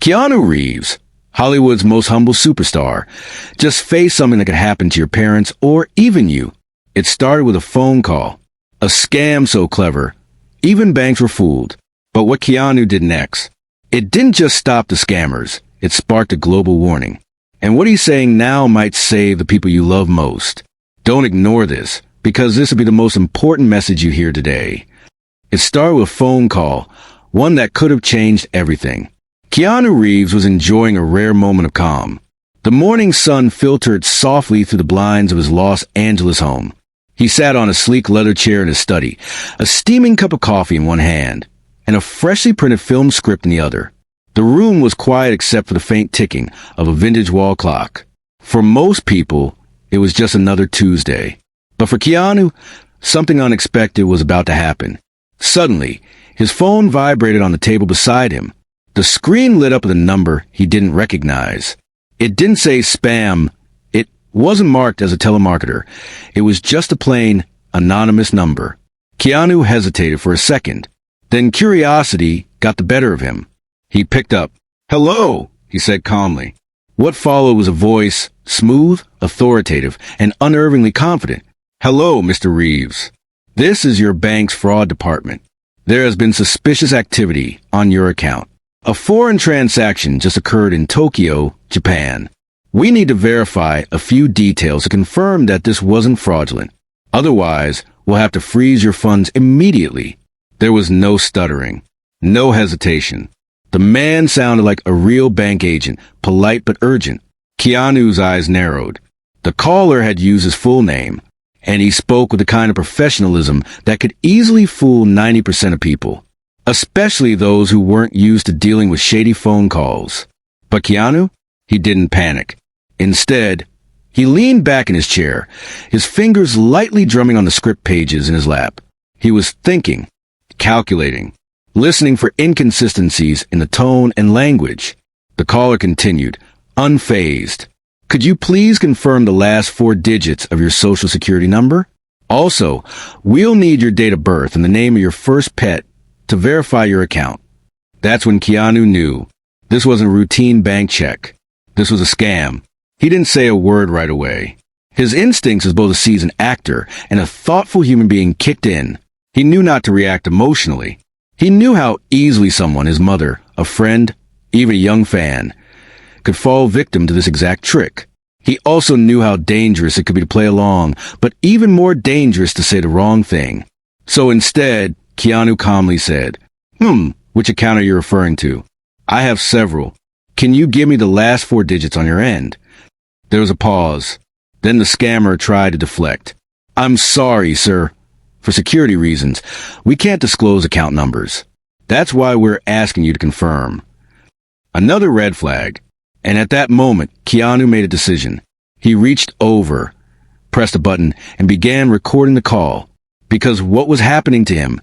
Keanu Reeves, Hollywood's most humble superstar, just faced something that could happen to your parents or even you. It started with a phone call. A scam so clever, even banks were fooled. But what Keanu did next, it didn't just stop the scammers, it sparked a global warning. And what he's saying now might save the people you love most. Don't ignore this, because this will be the most important message you hear today. It started with a phone call, one that could have changed everything. Keanu Reeves was enjoying a rare moment of calm. The morning sun filtered softly through the blinds of his Los Angeles home. He sat on a sleek leather chair in his study, a steaming cup of coffee in one hand, and a freshly printed film script in the other. The room was quiet except for the faint ticking of a vintage wall clock. For most people, it was just another Tuesday. But for Keanu, something unexpected was about to happen. Suddenly, his phone vibrated on the table beside him. The screen lit up with a number he didn't recognize. It didn't say spam. It wasn't marked as a telemarketer. It was just a plain, anonymous number. Keanu hesitated for a second. Then curiosity got the better of him. He picked up. "Hello," he said calmly. What followed was a voice, smooth, authoritative, and unnervingly confident. "Hello, Mr. Reeves. This is your bank's fraud department. There has been suspicious activity on your account. A foreign transaction just occurred in Tokyo, Japan. We need to verify a few details to confirm that this wasn't fraudulent. Otherwise, we'll have to freeze your funds immediately." There was no stuttering, no hesitation. The man sounded like a real bank agent, polite but urgent. Keanu's eyes narrowed. The caller had used his full name, and he spoke with the kind of professionalism that could easily fool 90% of people, especially those who weren't used to dealing with shady phone calls. But Keanu? He didn't panic. Instead, he leaned back in his chair, his fingers lightly drumming on the script pages in his lap. He was thinking, calculating, listening for inconsistencies in the tone and language. The caller continued, unfazed. "Could you please confirm the last 4 digits of your social security number? Also, we'll need your date of birth and the name of your first pet to verify your account." That's when Keanu knew this wasn't a routine bank check. This was a scam. He didn't say a word right away. His instincts as both a seasoned actor and a thoughtful human being kicked in. He knew not to react emotionally. He knew how easily someone, his mother, a friend, even a young fan, could fall victim to this exact trick. He also knew how dangerous it could be to play along, but even more dangerous to say the wrong thing. So instead, Keanu calmly said, "Which account are you referring to?" "I have several. Can you give me the last 4 digits on your end?" There was a pause. Then the scammer tried to deflect. "I'm sorry, sir. For security reasons, we can't disclose account numbers. That's why we're asking you to confirm." Another red flag. And at that moment, Keanu made a decision. He reached over, pressed a button, and began recording the call. Because what was happening to him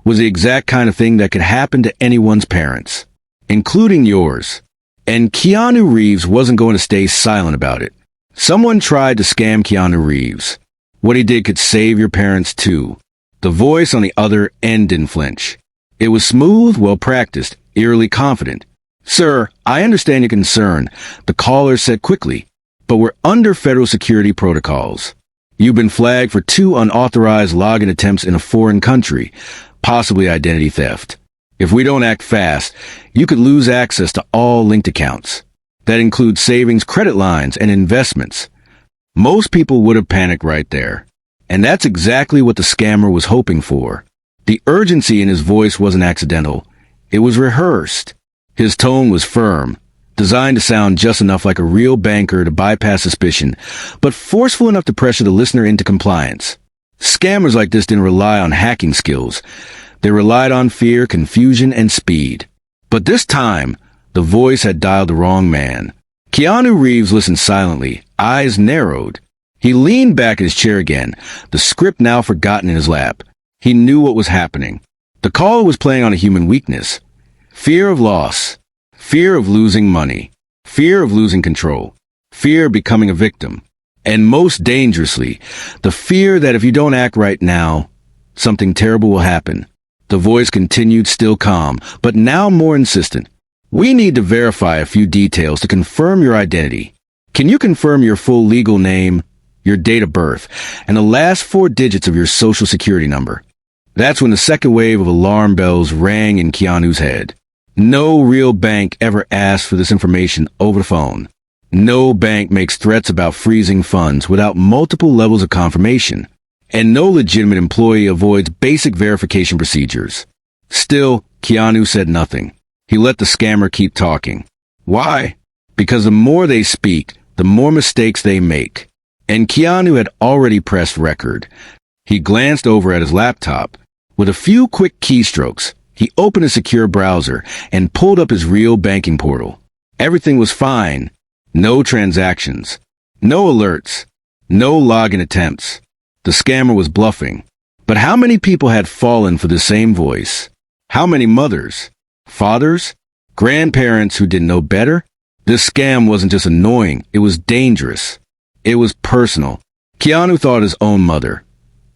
was the exact kind of thing that could happen to anyone's parents, including yours. And Keanu Reeves wasn't going to stay silent about it. Someone tried to scam Keanu Reeves. What he did could save your parents too. The voice on the other end didn't flinch. It was smooth, well-practiced, eerily confident. "Sir, I understand your concern," the caller said quickly, "but we're under federal security protocols. You've been flagged for 2 unauthorized login attempts in a foreign country, possibly identity theft. If we don't act fast, you could lose access to all linked accounts. That includes savings, credit lines, and investments." Most people would have panicked right there. And that's exactly what the scammer was hoping for. The urgency in his voice wasn't accidental. It was rehearsed. His tone was firm, designed to sound just enough like a real banker to bypass suspicion, but forceful enough to pressure the listener into compliance. Scammers like this didn't rely on hacking skills. They relied on fear, confusion, and speed. But this time, the voice had dialed the wrong man. Keanu Reeves listened silently, eyes narrowed. He leaned back in his chair again, the script now forgotten in his lap. He knew what was happening. The caller was playing on a human weakness. Fear of loss. Fear of losing money. Fear of losing control. Fear of becoming a victim. And most dangerously, the fear that if you don't act right now, something terrible will happen. The voice continued, still calm, but now more insistent. We need to verify a few details to confirm your identity. Can you confirm your full legal name, your date of birth, and the last 4 digits of your social security number? That's when the second wave of alarm bells rang in Keanu's head. No real bank ever asked for this information over the phone. No bank makes threats about freezing funds without multiple levels of confirmation. And no legitimate employee avoids basic verification procedures. Still, Keanu said nothing. He let the scammer keep talking. Why? Because the more they speak, the more mistakes they make. And Keanu had already pressed record. He glanced over at his laptop. With a few quick keystrokes, he opened a secure browser and pulled up his real banking portal. Everything was fine. No transactions. No alerts. No login attempts. The scammer was bluffing. But how many people had fallen for the same voice? How many mothers? Fathers? Grandparents who didn't know better? This scam wasn't just annoying, it was dangerous. It was personal. Keanu thought of his own mother.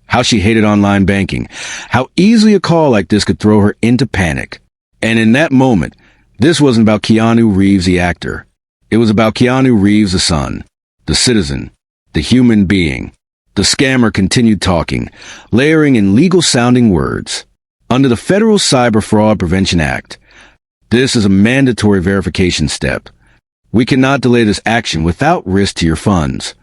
How she hated online banking. How easily a call like this could throw her into panic. And in that moment, this wasn't about Keanu Reeves the actor. It was about Keanu Reeves the son, the citizen, the human being. The scammer continued talking, layering in legal-sounding words. Under the Federal Cyber Fraud Prevention Act, this is a mandatory verification step. We cannot delay this action without risk to your funds.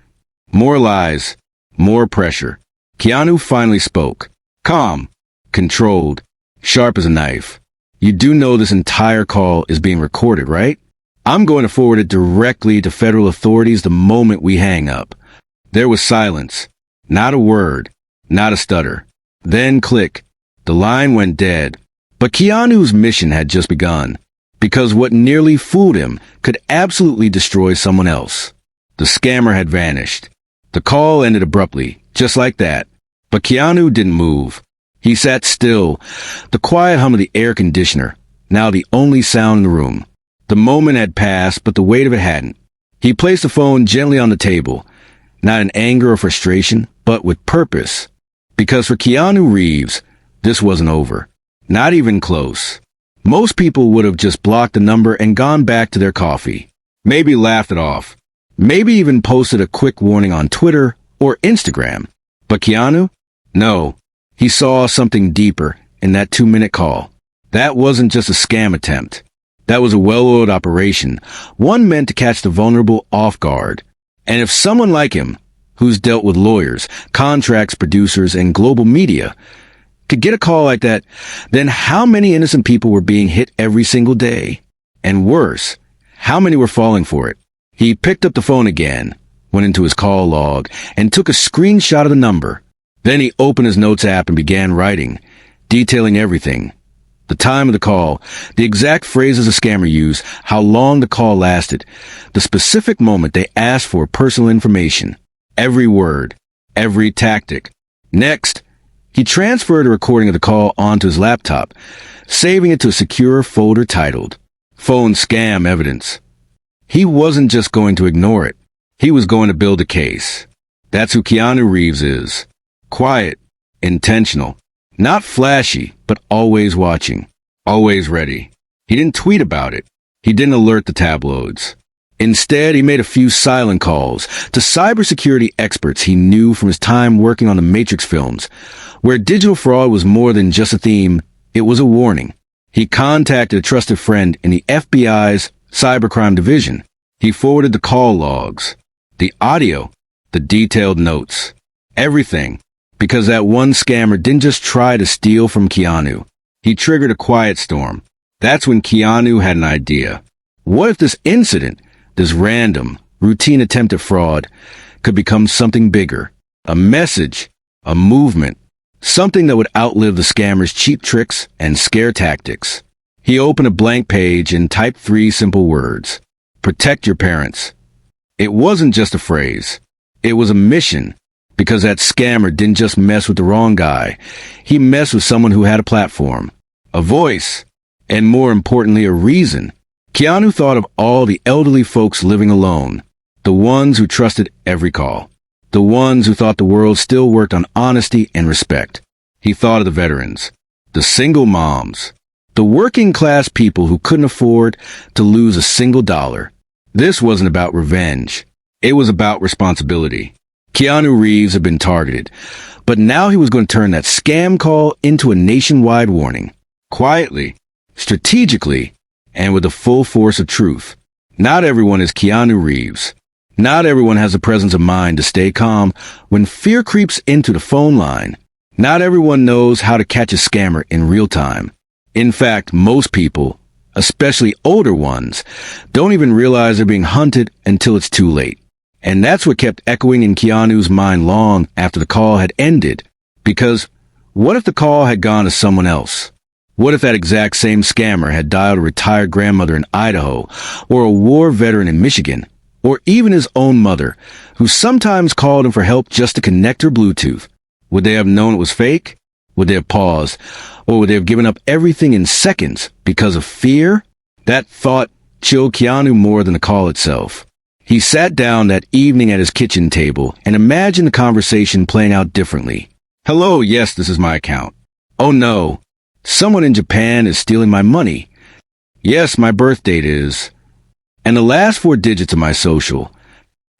More lies, more pressure. Keanu finally spoke. Calm, controlled, sharp as a knife. You do know this entire call is being recorded, right? I'm going to forward it directly to federal authorities the moment we hang up. There was silence. Not a word. Not a stutter. Then click. The line went dead. But Keanu's mission had just begun. Because what nearly fooled him could absolutely destroy someone else. The scammer had vanished. The call ended abruptly, just like that. But Keanu didn't move. He sat still, the quiet hum of the air conditioner, now the only sound in the room. The moment had passed, but the weight of it hadn't. He placed the phone gently on the table, not in anger or frustration, but with purpose. Because for Keanu Reeves, this wasn't over. Not even close. Most people would have just blocked the number and gone back to their coffee. Maybe laughed it off. Maybe even posted a quick warning on Twitter or Instagram. But Keanu? No. He saw something deeper in that 2-minute call. That wasn't just a scam attempt. That was a well-oiled operation, one meant to catch the vulnerable off guard. And if someone like him, who's dealt with lawyers, contracts, producers, and global media, could get a call like that, then how many innocent people were being hit every single day? And worse, how many were falling for it? He picked up the phone again, went into his call log, and took a screenshot of the number. Then he opened his notes app and began writing, detailing everything. The time of the call, the exact phrases the scammer used, how long the call lasted, the specific moment they asked for personal information. Every word, every tactic. Next, he transferred a recording of the call onto his laptop, saving it to a secure folder titled Phone Scam Evidence. He wasn't just going to ignore it. He was going to build a case. That's who Keanu Reeves is. Quiet, intentional, not flashy, but always watching, always ready. He didn't tweet about it. He didn't alert the tabloids. Instead, he made a few silent calls to cybersecurity experts he knew from his time working on the Matrix films, where digital fraud was more than just a theme, it was a warning. He contacted a trusted friend in the FBI's cybercrime division. He forwarded the call logs, the audio, the detailed notes, everything, because that one scammer didn't just try to steal from Keanu. He triggered a quiet storm. That's when Keanu had an idea. What if this incident, this random, routine attempt at fraud, could become something bigger? A message, a movement, something that would outlive the scammer's cheap tricks and scare tactics. He opened a blank page and typed 3 simple words. Protect your parents. It wasn't just a phrase. It was a mission, because that scammer didn't just mess with the wrong guy. He messed with someone who had a platform, a voice, and more importantly, a reason. Keanu thought of all the elderly folks living alone, the ones who trusted every call, the ones who thought the world still worked on honesty and respect. He thought of the veterans, the single moms, The working class people who couldn't afford to lose a single dollar. This wasn't about revenge. It was about responsibility. Keanu Reeves had been targeted, but now he was going to turn that scam call into a nationwide warning. Quietly, strategically, and with the full force of truth. Not everyone is Keanu Reeves. Not everyone has the presence of mind to stay calm when fear creeps into the phone line. Not everyone knows how to catch a scammer in real time. In fact, most people, especially older ones, don't even realize they're being hunted until it's too late. And that's what kept echoing in Keanu's mind long after the call had ended. Because what if the call had gone to someone else? What if that exact same scammer had dialed a retired grandmother in Idaho, or a war veteran in Michigan, or even his own mother, who sometimes called him for help just to connect her Bluetooth? Would they have known it was fake? Would they have paused? Or would they have given up everything in seconds because of fear? That thought chilled Keanu more than the call itself. He sat down that evening at his kitchen table and imagined the conversation playing out differently. Hello, yes, this is my account. Oh no, someone in Japan is stealing my money. Yes, my birth date is. And the last 4 digits of my social.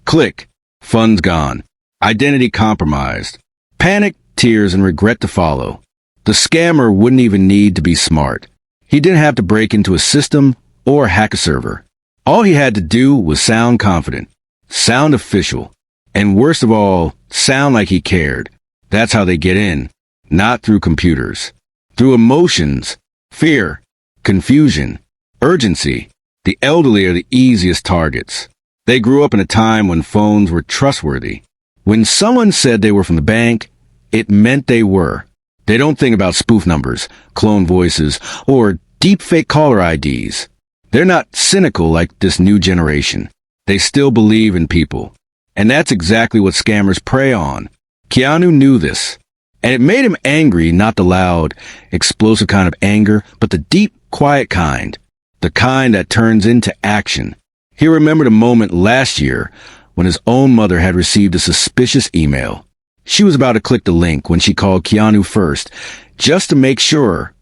Click. Funds gone. Identity compromised. Panic, tears, and regret to follow. The scammer wouldn't even need to be smart. He didn't have to break into a system or hack a server. All he had to do was sound confident, sound official, and worst of all, sound like he cared. That's how they get in, not through computers. Through emotions, fear, confusion, urgency. The elderly are the easiest targets. They grew up in a time when phones were trustworthy. When someone said they were from the bank, it meant they were. They don't think about spoof numbers, clone voices, or deepfake caller IDs. They're not cynical like this new generation. They still believe in people. And that's exactly what scammers prey on. Keanu knew this. And it made him angry, not the loud, explosive kind of anger, but the deep, quiet kind. The kind that turns into action. He remembered a moment last year when his own mother had received a suspicious email. She was about to click the link when she called Keanu first, just to make sure.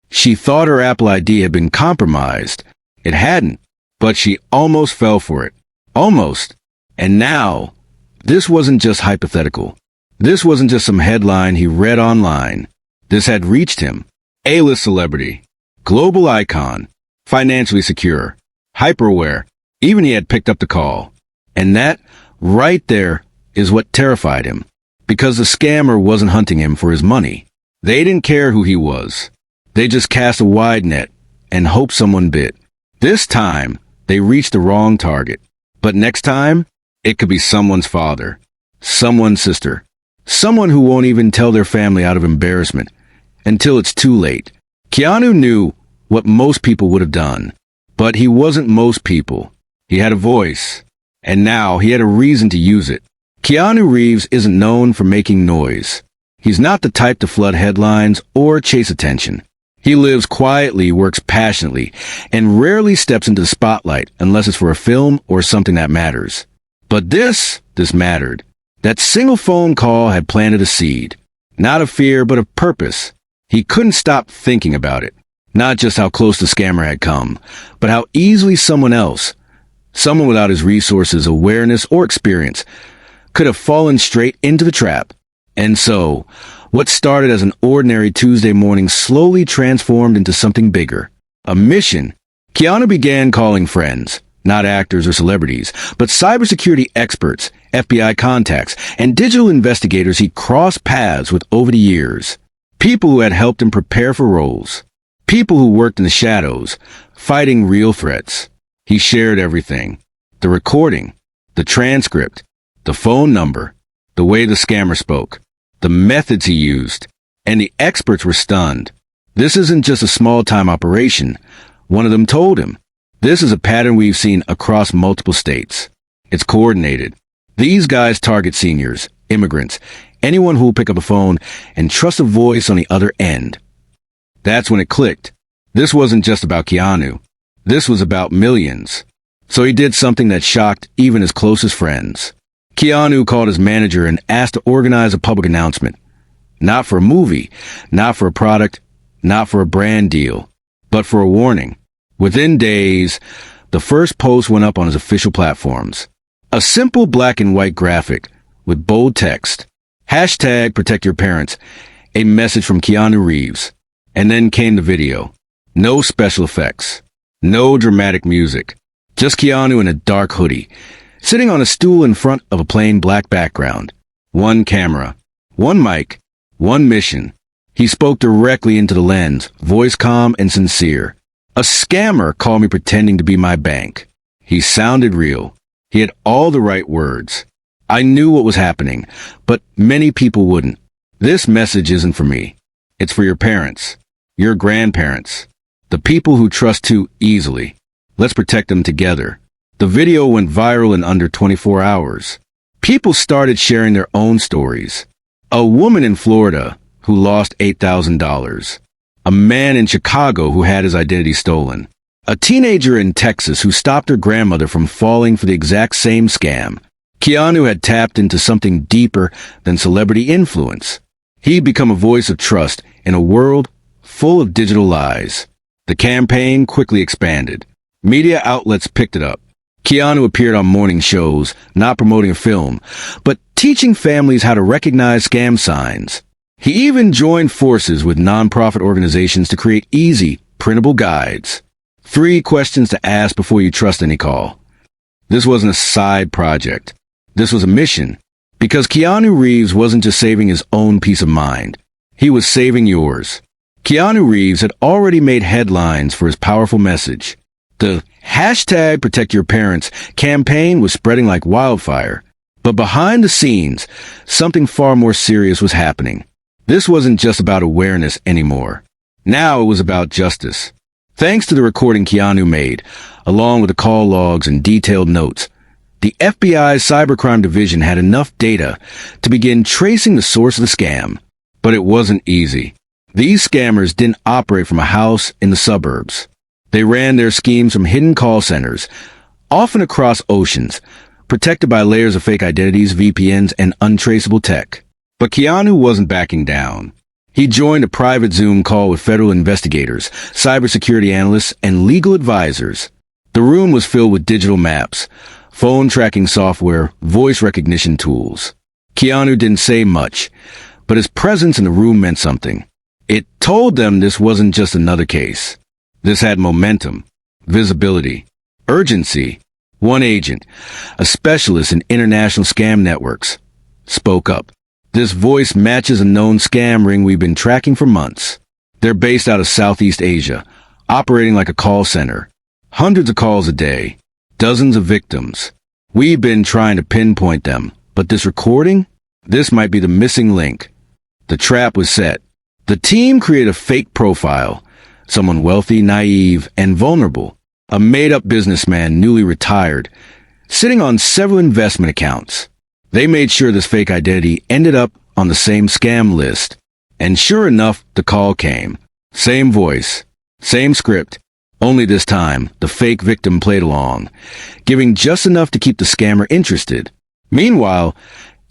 She thought her Apple ID had been compromised. It hadn't, but she almost fell for it. Almost. And now, this wasn't just hypothetical. This wasn't just some headline he read online. This had reached him. A-list celebrity. Global icon. Financially secure. Hyper-aware. Even he had picked up the call. And that, right there, is what terrified him. Because the scammer wasn't hunting him for his money. They didn't care who he was. They just cast a wide net and hoped someone bit. This time, they reached the wrong target. But next time, it could be someone's father, someone's sister, someone who won't even tell their family out of embarrassment until it's too late. Keanu knew what most people would have done, but he wasn't most people. He had a voice, and now he had a reason to use it. Keanu Reeves isn't known for making noise. He's not the type to flood headlines or chase attention. He lives quietly, works passionately, and rarely steps into the spotlight unless it's for a film or something that matters. But this mattered. That single phone call had planted a seed. Not of fear, but of purpose. He couldn't stop thinking about it. Not just how close the scammer had come, but how easily someone else, someone without his resources, awareness, or experience, could have fallen straight into the trap. And so, what started as an ordinary Tuesday morning slowly transformed into something bigger. A mission. Keanu began calling friends, not actors or celebrities, but cybersecurity experts, FBI contacts, and digital investigators he crossed paths with over the years. People who had helped him prepare for roles. People who worked in the shadows, fighting real threats. He shared everything. The recording, the transcript, the phone number, the way the scammer spoke. The methods he used, and the experts were stunned. This isn't just a small-time operation. One of them told him, this is a pattern we've seen across multiple states. It's coordinated. These guys target seniors, immigrants, anyone who will pick up a phone and trust a voice on the other end. That's when it clicked. This wasn't just about Keanu. This was about millions. So he did something that shocked even his closest friends. Keanu called his manager and asked to organize a public announcement. Not for a movie, not for a product, not for a brand deal. but for a warning. Within days, the first post went up on his official platforms. A simple black and white graphic with bold text. Hashtag protect your parents. A message from Keanu Reeves. And then came the video. No special effects. No dramatic music. Just Keanu in a dark hoodie, sitting on a stool in front of a plain black background. One camera. One mic. One mission. He spoke directly into the lens, voice calm and sincere. A scammer called me pretending to be my bank. He sounded real. He had all the right words. I knew what was happening, but many people wouldn't. This message isn't for me. It's for your parents, your grandparents, the people who trust too easily. Let's protect them together. The video went viral in under 24 hours. People started sharing their own stories. A woman in Florida who lost $8,000. A man in Chicago who had his identity stolen. A teenager in Texas who stopped her grandmother from falling for the exact same scam. Keanu had tapped into something deeper than celebrity influence. He'd become a voice of trust in a world full of digital lies. The campaign quickly expanded. Media outlets picked it up. Keanu appeared on morning shows, not promoting a film, but teaching families how to recognize scam signs. He even joined forces with nonprofit organizations to create easy, printable guides. 3 questions to ask before you trust any call. This wasn't a side project. This was a mission. Because Keanu Reeves wasn't just saving his own peace of mind. He was saving yours. Keanu Reeves had already made headlines for his powerful message. The hashtag protect your parents campaign was spreading like wildfire. But behind the scenes, something far more serious was happening. This wasn't just about awareness anymore. Now it was about justice. Thanks to the recording Keanu made, along with the call logs and detailed notes, the FBI's cybercrime division had enough data to begin tracing the source of the scam. But it wasn't easy. These scammers didn't operate from a house in the suburbs. They ran their schemes from hidden call centers, often across oceans, protected by layers of fake identities, VPNs, and untraceable tech. But Keanu wasn't backing down. He joined a private Zoom call with federal investigators, cybersecurity analysts, and legal advisors. The room was filled with digital maps, phone tracking software, voice recognition tools. Keanu didn't say much, but his presence in the room meant something. It told them this wasn't just another case. This had momentum, visibility, urgency. One agent, a specialist in international scam networks, spoke up. This voice matches a known scam ring we've been tracking for months. They're based out of Southeast Asia, operating like a call center. Hundreds of calls a day, dozens of victims. We've been trying to pinpoint them, but this recording? This might be the missing link. The trap was set. The team created a fake profile, someone wealthy, naive, and vulnerable. A made-up businessman, newly retired, sitting on several investment accounts. They made sure this fake identity ended up on the same scam list. And sure enough, the call came. Same voice, same script. Only this time, the fake victim played along, giving just enough to keep the scammer interested. Meanwhile,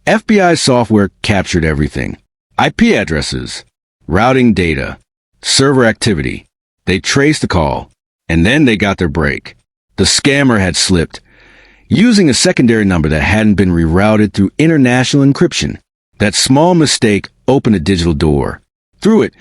FBI software captured everything. IP addresses, routing data, server activity. They traced the call. And then they got their break. The scammer had slipped, using a secondary number that hadn't been rerouted through international encryption. That small mistake opened a digital door. Through it,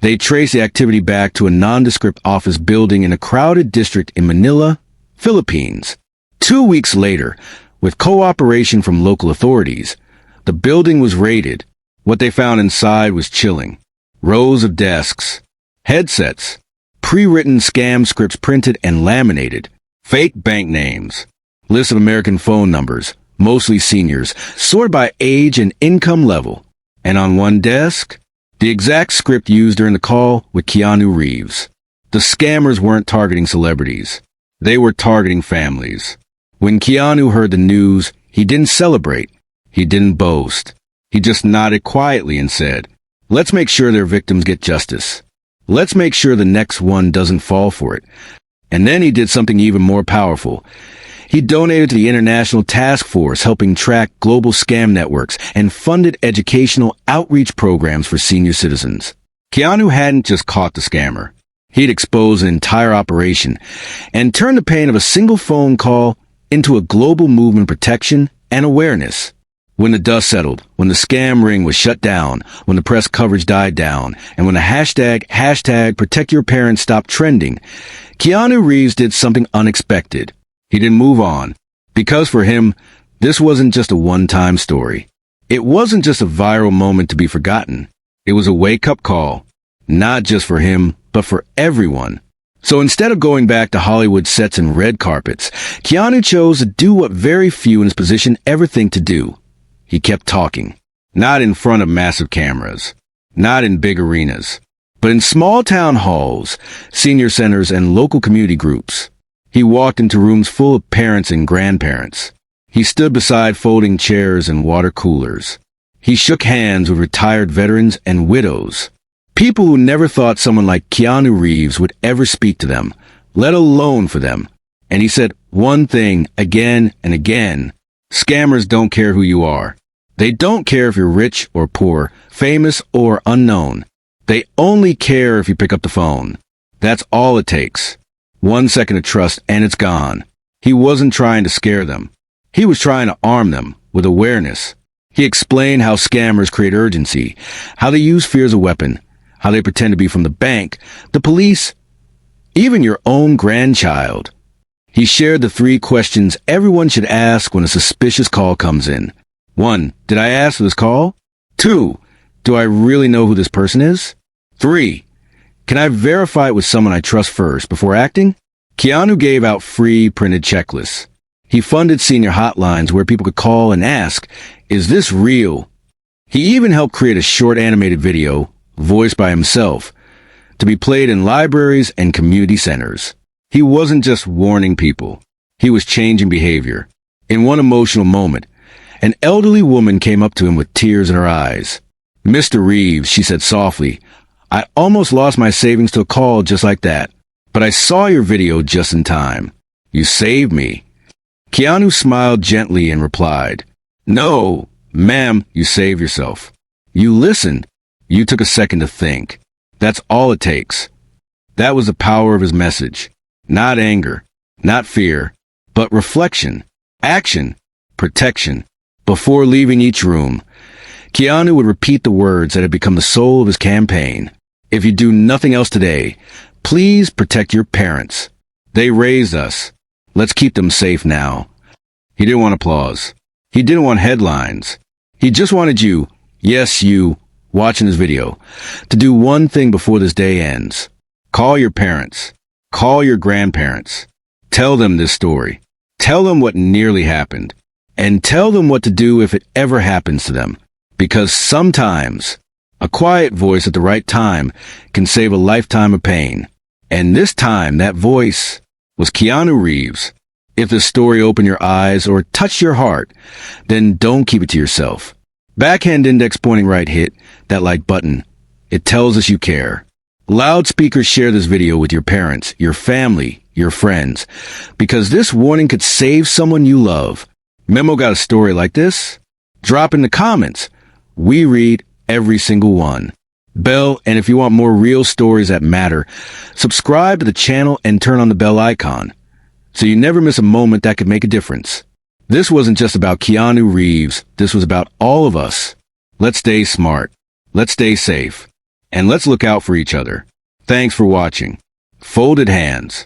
they traced the activity back to a nondescript office building in a crowded district in Manila, Philippines. 2 weeks later, with cooperation from local authorities, the building was raided. What they found inside was chilling. Rows of desks, headsets, pre-written scam scripts printed and laminated, fake bank names, lists of American phone numbers, mostly seniors, sorted by age and income level. And on one desk, the exact script used during the call with Keanu Reeves. The scammers weren't targeting celebrities. They were targeting families. When Keanu heard the news, he didn't celebrate. He didn't boast. He just nodded quietly and said, "Let's make sure their victims get justice. Let's make sure the next one doesn't fall for it." And then he did something even more powerful. He donated to the International Task Force, helping track global scam networks, and funded educational outreach programs for senior citizens. Keanu hadn't just caught the scammer. He'd expose an entire operation and turn the pain of a single phone call into a global movement of protection and awareness. When the dust settled, when the scam ring was shut down, when the press coverage died down, and when the hashtag protect your parents stopped trending, Keanu Reeves did something unexpected. He didn't move on. Because for him, this wasn't just a one-time story. It wasn't just a viral moment to be forgotten. It was a wake-up call. Not just for him, but for everyone. So instead of going back to Hollywood sets and red carpets, Keanu chose to do what very few in his position ever think to do. He kept talking. Not in front of massive cameras. Not in big arenas. But in small town halls, senior centers, and local community groups. He walked into rooms full of parents and grandparents. He stood beside folding chairs and water coolers. He shook hands with retired veterans and widows. People who never thought someone like Keanu Reeves would ever speak to them, let alone for them. And he said one thing again and again. Scammers don't care who you are. They don't care if you're rich or poor, famous or unknown. They only care if you pick up the phone. That's all it takes. 1 second of trust and it's gone. He wasn't trying to scare them. He was trying to arm them with awareness. He explained how scammers create urgency, how they use fear as a weapon, how they pretend to be from the bank, the police, even your own grandchild. He shared the 3 questions everyone should ask when a suspicious call comes in. 1. Did I ask for this call? 2. Do I really know who this person is? 3. Can I verify it with someone I trust first before acting? Keanu gave out free printed checklists. He funded senior hotlines where people could call and ask, is this real? He even helped create a short animated video, voiced by himself, to be played in libraries and community centers. He wasn't just warning people. He was changing behavior. In one emotional moment, an elderly woman came up to him with tears in her eyes. Mr. Reeves, she said softly, I almost lost my savings to a call just like that, but I saw your video just in time. You saved me. Keanu smiled gently and replied, No, ma'am, you saved yourself. You listened. You took a second to think. That's all it takes. That was the power of his message. Not anger, not fear, but reflection, action, protection. Before leaving each room, Keanu would repeat the words that had become the soul of his campaign. If you do nothing else today, please protect your parents. They raised us. Let's keep them safe now. He didn't want applause. He didn't want headlines. He just wanted you, yes, you, watching this video, to do one thing before this day ends. Call your parents. Call your grandparents. Tell them this story. Tell them what nearly happened. And tell them what to do if it ever happens to them. Because sometimes, a quiet voice at the right time can save a lifetime of pain. And this time, that voice was Keanu Reeves. If this story opened your eyes or touched your heart, then don't keep it to yourself. Backhand index pointing right hit that like button. It tells us you care. Loudspeakers share this video with your parents, your family, your friends, because this warning could save someone you love. Memo got a story like this? Drop in the comments. We read every single one. Bell, and if you want more real stories that matter, subscribe to the channel and turn on the bell icon so you never miss a moment that could make a difference. This wasn't just about Keanu Reeves. This was about all of us. Let's stay smart. Let's stay safe. And let's look out for each other. Thanks for watching. Folded hands.